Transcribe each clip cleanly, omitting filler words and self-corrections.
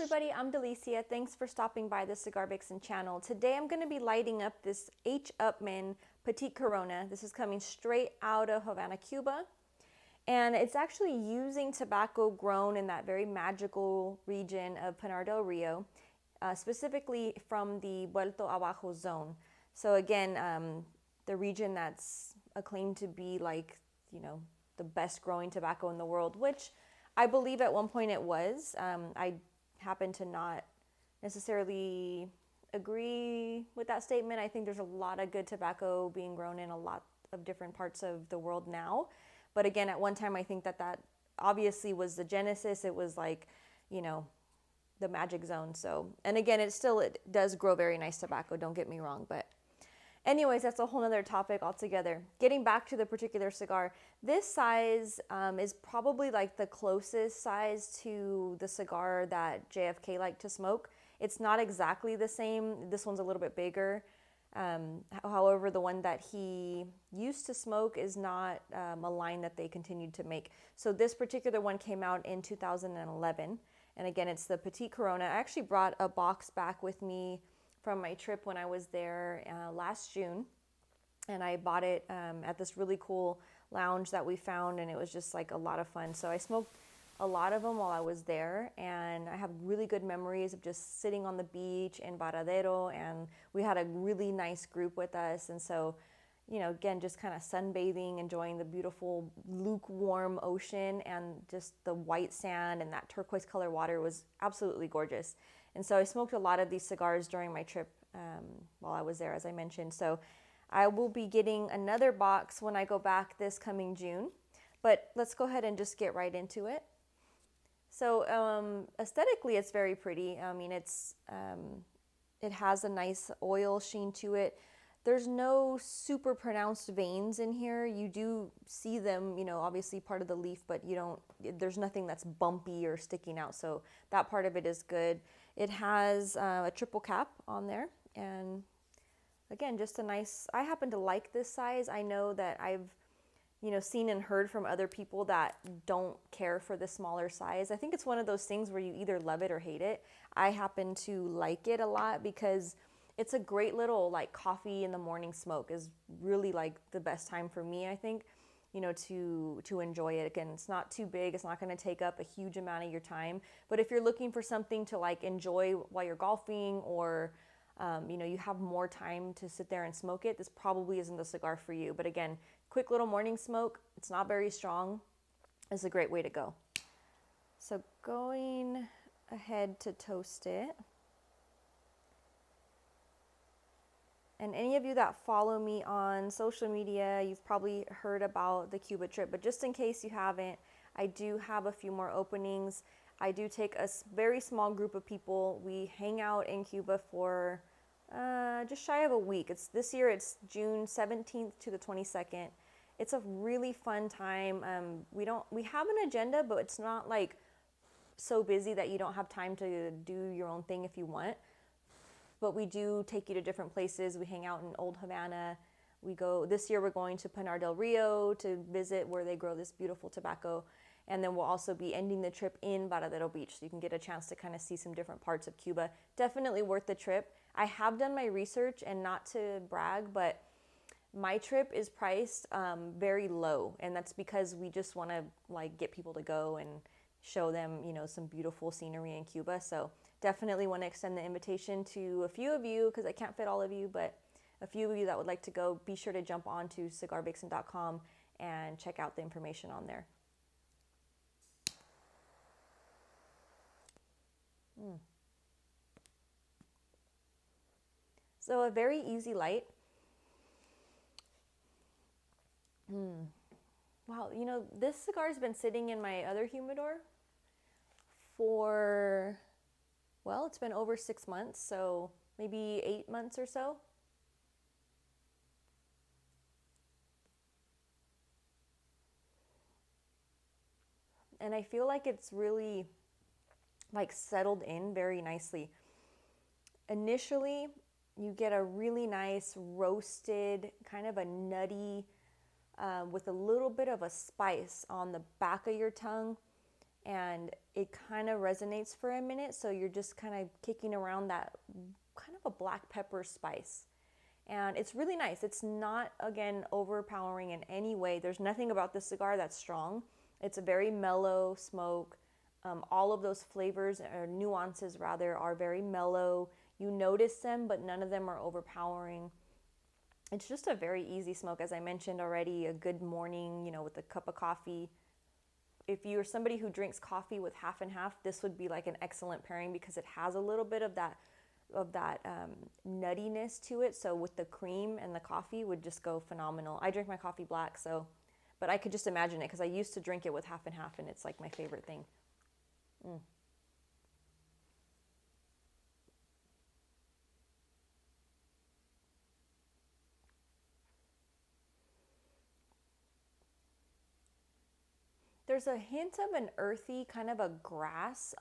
everybody, I'm Delicia. Thanks for stopping by the Cigar Vixen channel. Today I'm going to be lighting up this H. Upmann Petite Corona. This is coming straight out of Havana, Cuba. And it's actually using tobacco grown in that very magical region of Pinar del Rio, specifically from the Vuelto Abajo zone. So again, the region that's acclaimed to be like, the best growing tobacco in the world, which I believe at one point it was. I happen to not necessarily agree with that statement. I think there's a lot of good tobacco being grown in a lot of different parts of the world now. But again, at one time, I think that obviously was the genesis. It was like, the magic zone. So, and again, it does grow very nice tobacco. Don't get me wrong. But anyways, that's a whole other topic altogether. Getting back to the particular cigar, this size is probably like the closest size to the cigar that JFK liked to smoke. It's not exactly the same. This one's a little bit bigger. However, the one that he used to smoke is not a line that they continued to make. So this particular one came out in 2011. And again, it's the Petite Corona. I actually brought a box back with me from my trip when I was there last June. And I bought it at this really cool lounge that we found, and it was just like a lot of fun. So I smoked a lot of them while I was there, and I have really good memories of just sitting on the beach in Varadero, and we had a really nice group with us. And so, again, just kind of sunbathing, enjoying the beautiful lukewarm ocean and just the white sand and that turquoise color water was absolutely gorgeous. And so I smoked a lot of these cigars during my trip while I was there, as I mentioned. So I will be getting another box when I go back this coming June. But let's go ahead and just get right into it. So aesthetically, it's very pretty. I mean, it has a nice oil sheen to it. There's no super pronounced veins in here. You do see them, obviously part of the leaf, but there's nothing that's bumpy or sticking out. So that part of it is good. It has a triple cap on there. And again, just a nice, I happen to like this size. I know that I've, seen and heard from other people that don't care for the smaller size. I think it's one of those things where you either love it or hate it. I happen to like it a lot because it's a great little like coffee in the morning smoke is really like the best time for me, I think, to enjoy it. Again, it's not too big. It's not going to take up a huge amount of your time. But if you're looking for something to like enjoy while you're golfing or you have more time to sit there and smoke it, this probably isn't the cigar for you. But again, quick little morning smoke. It's not very strong. It's a great way to go. So going ahead to toast it. And any of you that follow me on social media, you've probably heard about the Cuba trip. But just in case you haven't, I do have a few more openings. I do take a very small group of people. We hang out in Cuba for just shy of a week. This year it's June 17th to the 22nd. It's a really fun time. We have an agenda, but it's not like so busy that you don't have time to do your own thing if you want. But we do take you to different places. We hang out in Old Havana. This year we're going to Pinar del Rio to visit where they grow this beautiful tobacco. And then we'll also be ending the trip in Varadero Beach. So you can get a chance to kind of see some different parts of Cuba. Definitely worth the trip. I have done my research, and not to brag, but my trip is priced very low. And that's because we just want to like get people to go and show them, some beautiful scenery in Cuba. So definitely want to extend the invitation to a few of you, because I can't fit all of you, but a few of you that would like to go, be sure to jump on to cigarvixen.com and check out the information on there. So a very easy light. Wow, this cigar has been sitting in my other humidor for, well, it's been over 6 months, so maybe 8 months or so. And I feel like it's really like settled in very nicely. Initially, you get a really nice roasted, kind of a nutty, with a little bit of a spice on the back of your tongue. and it kind of resonates for a minute. So you're just kind of kicking around that kind of a black pepper spice. And it's really nice. It's not, again, overpowering in any way. There's nothing about this cigar that's strong. It's a very mellow smoke. All of those flavors or nuances rather are very mellow. You notice them, but none of them are overpowering. It's just a very easy smoke, as I mentioned already, a good morning, you know, with a cup of coffee. If you're somebody who drinks coffee with half and half, this would be like an excellent pairing because it has a little bit of that nuttiness to it. So with the cream and the coffee would just go phenomenal. I drink my coffee black, so, but I could just imagine it because I used to drink it with half and half, and it's like my favorite thing. There's a hint of an earthy kind of a grass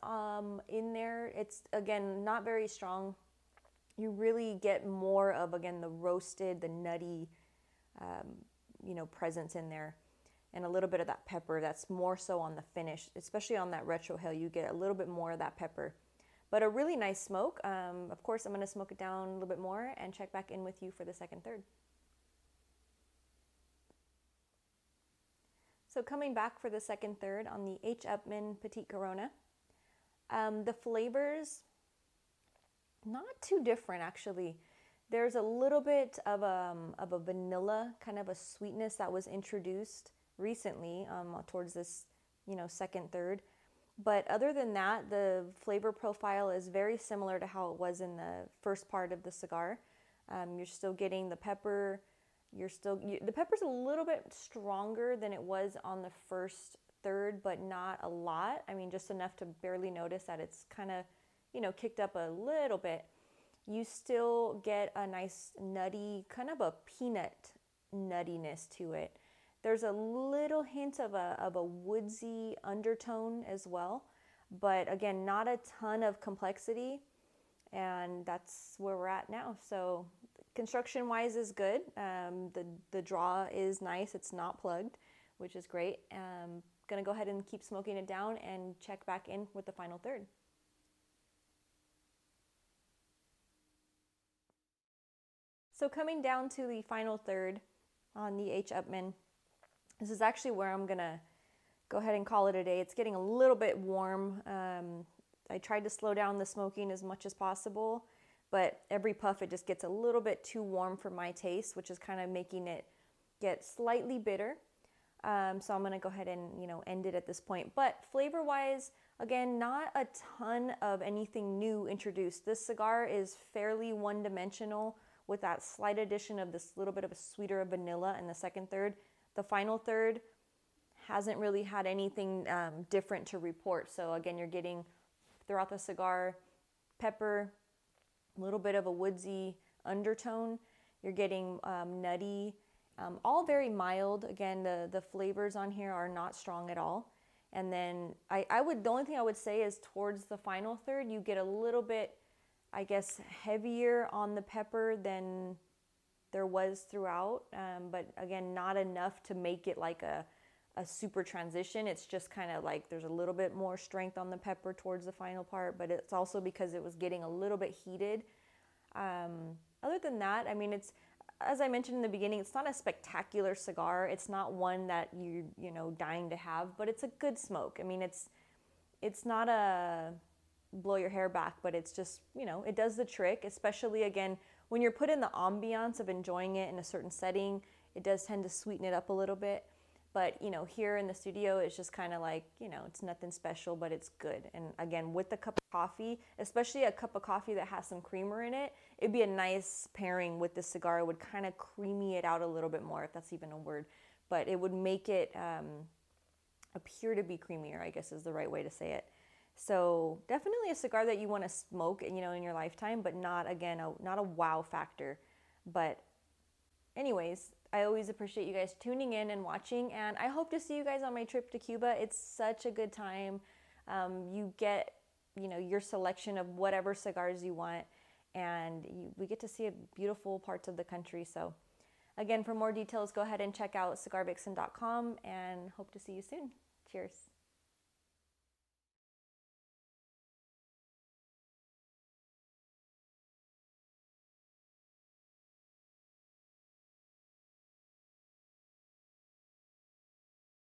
in there. It's, again, not very strong. You really get more of, again, the roasted, the nutty, you know, presence in there, and a little bit of that pepper. That's more so on the finish, especially on that retrohale. You get a little bit more of that pepper, but a really nice smoke. Of course, I'm going to smoke it down a little bit more and check back in with you for the second third. So coming back for the second third on the H. Upmann Petite Corona, the flavors, not too different actually. There's a little bit of a vanilla, kind of a sweetness that was introduced recently towards this, you know, second third. But other than that, the flavor profile is very similar to how it was in the first part of the cigar. You're still getting the pepper. The pepper's a little bit stronger than it was on the first third, but not a lot. I mean, just enough to barely notice that it's kind of, you know, kicked up a little bit. You still get a nice nutty, kind of a peanut nuttiness to it. There's a little hint of a woodsy undertone as well, but again, not a ton of complexity, and that's where we're at now. So construction wise is good. The draw is nice. It's not plugged, which is great. Gonna go ahead and keep smoking it down and check back in with the final third. So coming down to the final third on the H. Upmann, this is actually where I'm gonna go ahead and call it a day. It's getting a little bit warm. I tried to slow down the smoking as much as possible, but every puff it just gets a little bit too warm for my taste, which is kind of making it get slightly bitter. So I'm gonna go ahead and, you know, end it at this point. But flavor wise, again, not a ton of anything new introduced. This cigar is fairly one-dimensional with that slight addition of this little bit of a sweeter vanilla in the second third. The final third hasn't really had anything different to report. So again, you're getting throughout the cigar pepper, a little bit of a woodsy undertone. You're getting nutty, all very mild. Again, the flavors on here are not strong at all. And then the only thing I would say is towards the final third, you get a little bit, I guess, heavier on the pepper than there was throughout. But again, not enough to make it like a super transition. It's just kind of like there's a little bit more strength on the pepper towards the final part, but it's also because it was getting a little bit heated. Other than that, I mean, it's, as I mentioned in the beginning, it's not a spectacular cigar. It's not one that you know, dying to have, but it's a good smoke. I mean, it's not a blow your hair back, but it's just, you know, it does the trick, especially again, when you're put in the ambiance of enjoying it in a certain setting, it does tend to sweeten it up a little bit. But, you know, here in the studio, it's just kind of like, you know, it's nothing special, but it's good. And again, with the cup of coffee, especially a cup of coffee that has some creamer in it, it'd be a nice pairing with the cigar. It would kind of creamy it out a little bit more, if that's even a word. But it would make it appear to be creamier, I guess is the right way to say it. So definitely a cigar that you want to smoke, you know, in your lifetime, but not, again, not a wow factor. But anyways, I always appreciate you guys tuning in and watching, and I hope to see you guys on my trip to Cuba. It's such a good time. You get, you know, your selection of whatever cigars you want, and we get to see beautiful parts of the country. So again, for more details, go ahead and check out cigarvixen.com, and hope to see you soon. Cheers.